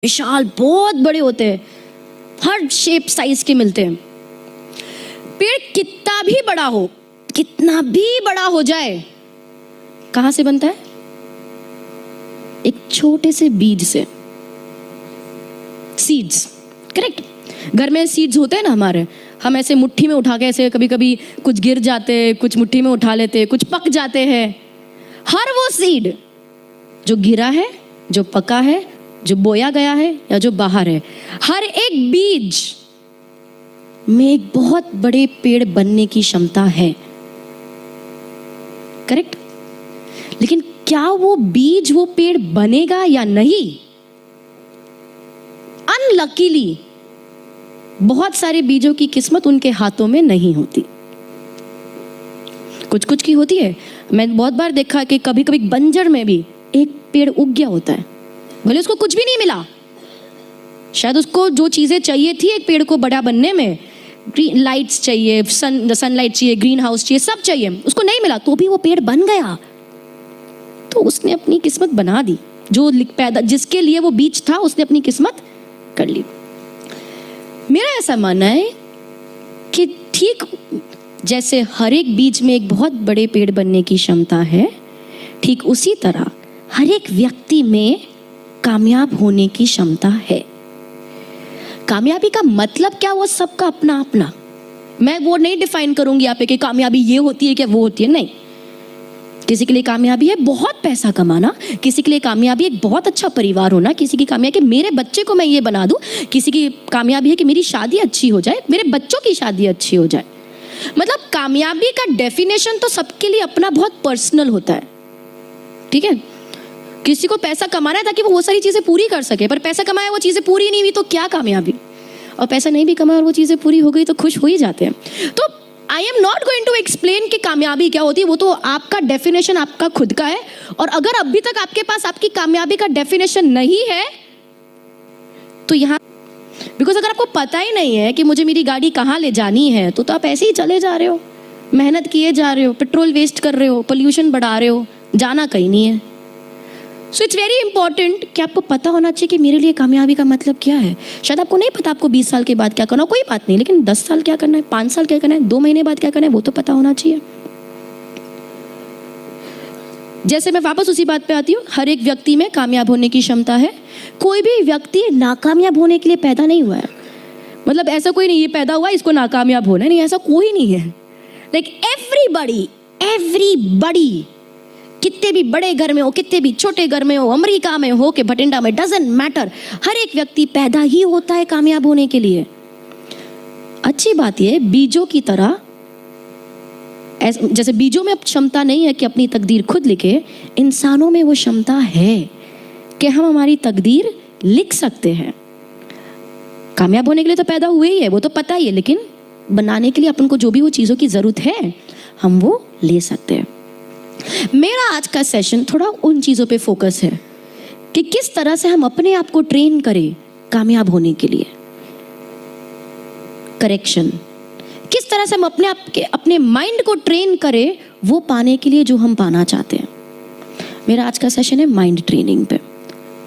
विशाल, बहुत बड़े होते हैं, हर शेप साइज के मिलते हैं। पेड़ कितना भी बड़ा हो, कितना भी बड़ा हो जाए, कहां से बनता है? एक छोटे से बीज से, सीड्स। करेक्ट। घर में सीड्स होते हैं ना हमारे, हम ऐसे मुट्ठी में उठा के ऐसे कभी कभी कुछ गिर जाते, कुछ मुट्ठी में उठा लेते, कुछ पक जाते हैं। हर वो सीड जो गिरा है, जो पका है, जो बोया गया है या जो बाहर है, हर एक बीज में एक बहुत बड़े पेड़ बनने की क्षमता है। करेक्ट। लेकिन क्या वो बीज वो पेड़ बनेगा या नहीं? अनलकीली बहुत सारे बीजों की किस्मत उनके हाथों में नहीं होती, कुछ कुछ की होती है। मैं बहुत बार देखा कि कभी कभी बंजर में भी एक पेड़ उग गया होता है, भले उसको कुछ भी नहीं मिला, शायद उसको जो चीजें चाहिए थी एक पेड़ को बड़ा बनने में, लाइट्स चाहिए, सनलाइट चाहिए, ग्रीन हाउस चाहिए, सब चाहिए, उसको नहीं मिला तो भी वो पेड़ बन गया। तो उसने अपनी किस्मत बना दी, जो पैदा जिसके लिए वो बीज था उसने अपनी किस्मत कर ली। मेरा ऐसा मानना है कि ठीक जैसे हर एक बीज में एक बहुत बड़े पेड़ बनने की क्षमता है, ठीक उसी तरह हर एक व्यक्ति में कामयाब होने की क्षमता है। कामयाबी का मतलब क्या, वो सबका अपना अपना। मैं वो नहीं डिफाइन करूंगी यहाँ पे कि कामयाबी ये होती है क्या वो होती है, नहीं। किसी के लिए कामयाबी है बहुत पैसा कमाना, किसी के लिए कामयाबी एक बहुत अच्छा परिवार होना, किसी की कामयाबी कि मेरे बच्चे को मैं ये बना दूं, किसी की कामयाबी है कि मेरी शादी अच्छी हो जाए, मेरे बच्चों की शादी अच्छी हो जाए। मतलब कामयाबी का डेफिनेशन तो सबके लिए अपना बहुत पर्सनल होता है। ठीक है, किसी को पैसा कमाना है ताकि वो सारी चीजें पूरी कर सके, पर पैसा कमाया वो चीजें पूरी नहीं हुई तो क्या कामयाबी? और पैसा नहीं भी कमाया और वो चीजें पूरी हो गई तो खुश हो ही जाते हैं। तो I am not going to explain कि कामयाबी क्या होती है, वो तो आपका डेफिनेशन आपका खुद का है। और अगर अभी तक आपके पास आपकी कामयाबी का डेफिनेशन नहीं है तो यहाँ, बिकॉज अगर आपको पता ही नहीं है कि मुझे मेरी गाड़ी कहाँ ले जानी है तो आप ऐसे ही चले जा रहे हो, मेहनत किए जा रहे हो, पेट्रोल वेस्ट कर रहे हो, पोल्यूशन बढ़ा रहे हो, जाना कहीं नहीं है। सो इट्स वेरी इंपॉर्टेंट कि आपको पता होना चाहिए कि मेरे लिए कामयाबी का मतलब क्या है। शायद आपको नहीं पता आपको 20 साल के बाद क्या करना, कोई बात नहीं, लेकिन 10 साल क्या करना है, 5 साल क्या करना है, 2 महीने बाद क्या करना है, वो तो पता होना चाहिए। जैसे मैं वापस उसी बात पे आती हूँ, हर एक व्यक्ति में कामयाब होने की क्षमता है। कोई भी व्यक्ति नाकामयाब होने के लिए पैदा नहीं हुआ है। मतलब ऐसा कोई नहीं ये पैदा हुआ इसको नाकामयाब होना, नहीं, ऐसा कोई नहीं है। लाइक एवरीबडी, कितने भी बड़े घर में हो, कितने भी छोटे घर में हो, अमेरिका में हो के भटिंडा में, डजंट मैटर, हर एक व्यक्ति पैदा ही होता है कामयाब होने के लिए। अच्छी बात यह, बीजों की तरह, जैसे बीजों में क्षमता नहीं है कि अपनी तकदीर खुद लिखे, इंसानों में वो क्षमता है कि हम हमारी तकदीर लिख सकते हैं। कामयाब होने के लिए तो पैदा हुए ही है, वो तो पता ही है, लेकिन बनाने के लिए अपन को जो भी वो चीज़ों की ज़रूरत है हम वो ले सकते हैं। मेरा आज का सेशन थोड़ा उन चीज़ों पे फोकस है कि किस तरह से हम अपने आप को ट्रेन करें कामयाब होने के लिए। करेक्शन, किस तरह से हम अपने माइंड को ट्रेन करें वो पाने के लिए जो हम पाना चाहते हैं। मेरा आज का सेशन है माइंड ट्रेनिंग पे,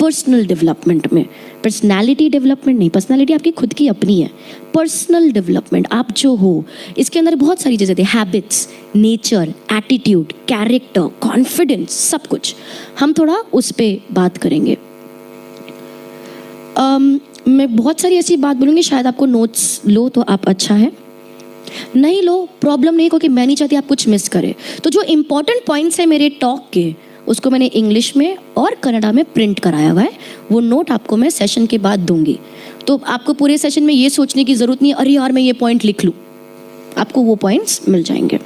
पर्सनल डेवलपमेंट में। पर्सनालिटी डेवलपमेंट नहीं, पर्सनालिटी आपकी खुद की अपनी है। पर्सनल डेवलपमेंट, आप जो हो, इसके अंदर बहुत सारी चीज़ें थी, habits, nature, attitude, character, confidence, सब कुछ। हम थोड़ा उस पर बात करेंगे। मैं बहुत सारी ऐसी बात बोलूँगी, शायद आपको नोट्स लो तो आप अच्छा है, नहीं लो प्रॉब्लम नहीं, क्योंकि मैं नहीं चाहती आप कुछ मिस करें। तो जो इंपॉर्टेंट पॉइंट्स है मेरे टॉक के, उसको मैंने इंग्लिश में और कन्नड़ा में प्रिंट कराया हुआ है, वो नोट आपको मैं सेशन के बाद दूंगी। तो आपको पूरे सेशन में ये सोचने की ज़रूरत नहीं, अरे यार मैं ये पॉइंट लिख लूँ, आपको वो पॉइंट्स मिल जाएंगे।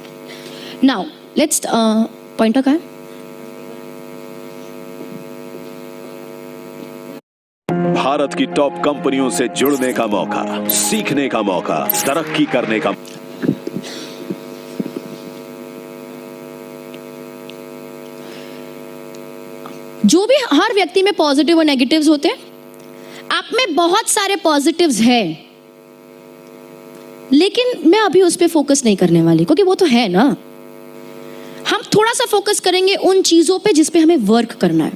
नाउ लेट्स पॉइंटर का है, भारत की टॉप कंपनियों से जुड़ने का मौका, सीखने का मौका, तरक्की करने का। जो भी हर व्यक्ति में पॉजिटिव और नेगेटिव्स होते हैं, आप में बहुत सारे पॉजिटिव्स हैं, लेकिन मैं अभी उस पर फोकस नहीं करने वाली, क्योंकि वो तो है ना। हम थोड़ा सा फोकस करेंगे उन चीजों पे जिस पे हमें वर्क करना है।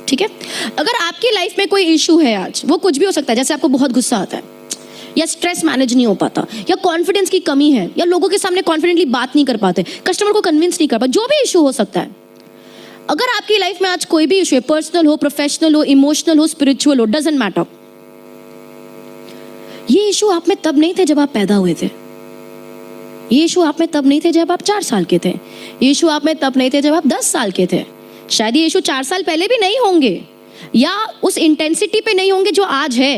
ठीक है, अगर आपकी लाइफ में कोई इशू है आज, वो कुछ भी हो सकता है, जैसे आपको बहुत गुस्सा आता है, या स्ट्रेस मैनेज नहीं हो पाता, या कॉन्फिडेंस की कमी है, या लोगों के सामने कॉन्फिडेंटली बात नहीं कर पाते, कस्टमर को कन्विंस नहीं कर पाते, जो भी इशू हो सकता है। अगर आपकी लाइफ में आज कोई भी इशू है, पर्सनल हो, प्रोफेशनल हो, इमोशनल हो, स्पिरिचुअल हो, डजंट मैटर, ये इशू आप में तब नहीं थे जब आप पैदा हुए थे, ये इशू आप में तब नहीं थे जब आप 4 साल के थे, ये इशू आप में तब नहीं थे जब आप 10 साल के थे, शायद ये इशू 4 साल पहले भी नहीं होंगे, या उस इंटेंसिटी पे नहीं होंगे जो आज है।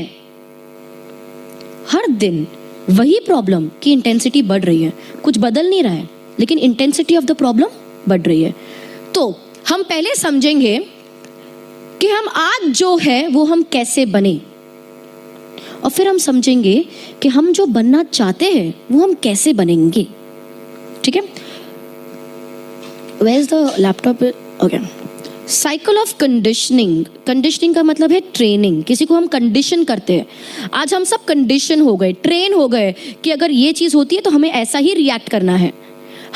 हर दिन वही प्रॉब्लम की इंटेंसिटी बढ़ रही है, कुछ बदल नहीं रहा है, लेकिन इंटेंसिटी ऑफ द प्रॉब्लम बढ़ रही है। तो हम पहले समझेंगे कि हम आज जो है वो हम कैसे बने, और फिर हम समझेंगे कि हम जो बनना चाहते हैं वो हम कैसे बनेंगे। ठीक है, where is the laptop? Okay, cycle of conditioning. Conditioning का मतलब है ट्रेनिंग, किसी को हम कंडीशन करते हैं। आज हम सब कंडीशन हो गए, ट्रेन हो गए कि अगर ये चीज़ होती है तो हमें ऐसा ही रिएक्ट करना है।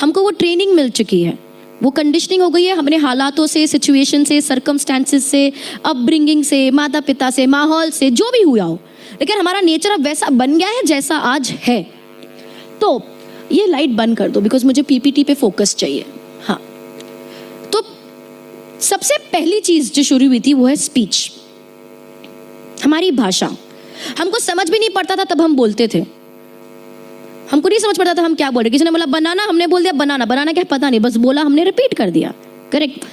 हमको वो ट्रेनिंग मिल चुकी है, वो कंडीशनिंग हो गई है हमने हालातों से, सिचुएशन से, सर्कमस्टेंसेस से, अपब्रिंगिंग से, माता पिता से, माहौल से, जो भी हुआ हो, लेकिन हमारा नेचर अब वैसा बन गया है जैसा आज है। तो ये लाइट बंद कर दो, बिकॉज मुझे पीपीटी पे फोकस चाहिए। हाँ, तो सबसे पहली चीज जो शुरू हुई थी वो है स्पीच, हमारी भाषा। हमको समझ भी नहीं पड़ता था तब हम बोलते थे, हमको नहीं समझ पड़ता था हम क्या बोल रहे। किसी ने बोला बनाना, हमने बोल दिया बनाना। बनाना क्या पता नहीं, बस बोला, हमने रिपीट कर दिया। करेक्ट।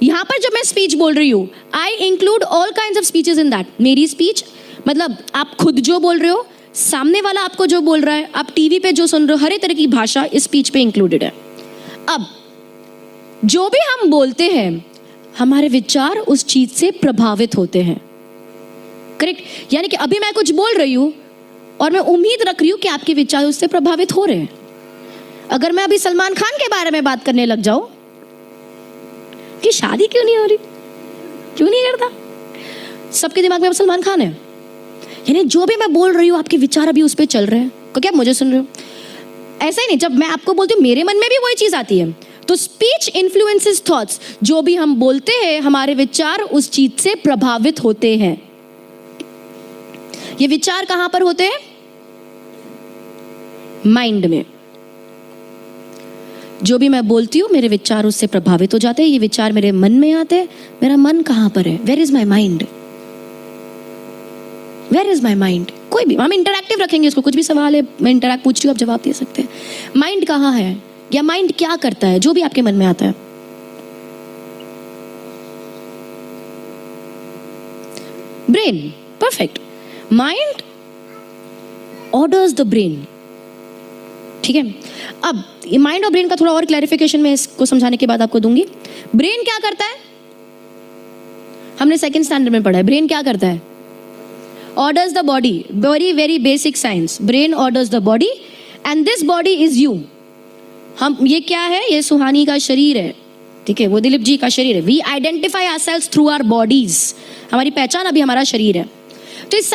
यहाँ पर जब मैं स्पीच बोल रही हूँ, I include all kinds of speeches in that. मेरी स्पीच मतलब आप खुद जो बोल रहे हो, सामने वाला आपको जो बोल रहा है, आप टीवी पे जो सुन रहे हो, हर एक तरह की भाषा इस स्पीच पे इंक्लूडेड है। अब जो भी हम बोलते हैं, हमारे विचार उस चीज से प्रभावित होते हैं। करेक्ट। यानी कि अभी मैं कुछ बोल रही हूँ और मैं उम्मीद रख रही हूँ कि आपके विचार उससे प्रभावित हो रहे हैं। अगर मैं अभी सलमान खान के बारे में बात करने लग जाऊं कि शादी क्यों नहीं हो रही, क्यों नहीं करता, सबके दिमाग में अब सलमान खान है। यानी जो भी मैं बोल रही हूँ आपके विचार अभी उस पर चल रहे हैं, क्योंकि आप मुझे सुन रहे हो। ऐसा ही नहीं, जब मैं आपको बोलती हूँ मेरे मन में भी वही चीज आती है। तो स्पीच इन्फ्लुएंसेस थॉट्स, जो भी हम बोलते हैं हमारे विचार उस चीज से प्रभावित होते हैं। ये विचार कहां पर होते हैं? माइंड में। जो भी मैं बोलती हूं मेरे विचार उससे प्रभावित हो जाते हैं। ये विचार मेरे मन में आते हैं। मेरा मन कहां पर है? Where is my mind? Where is my mind? कोई भी, हम इंटरैक्टिव रखेंगे इसको। कुछ भी सवाल है मैं इंटरैक्ट पूछती हूँ, आप जवाब दे सकते हैं। माइंड कहां है, या माइंड क्या करता है? जो भी आपके मन में आता है। Brain, perfect. Mind orders the brain. ठीक है, अब ये माइंड और ब्रेन का थोड़ा और क्लैरिफिकेशन मैं इसको समझाने के बाद आपको दूंगी। ब्रेन क्या करता है? हमने सेकंड स्टैंडर्ड में पढ़ा है। ब्रेन क्या करता है? Orders the body. Very very basic science. Brain orders the body and this body is you. हम, ये क्या है? ये सुहानी का शरीर है। ठीक है, वो दिलीप जी का शरीर है। We identify ourselves through our bodies. हमारी पहचान अभी हमारा शरीर है। तो इस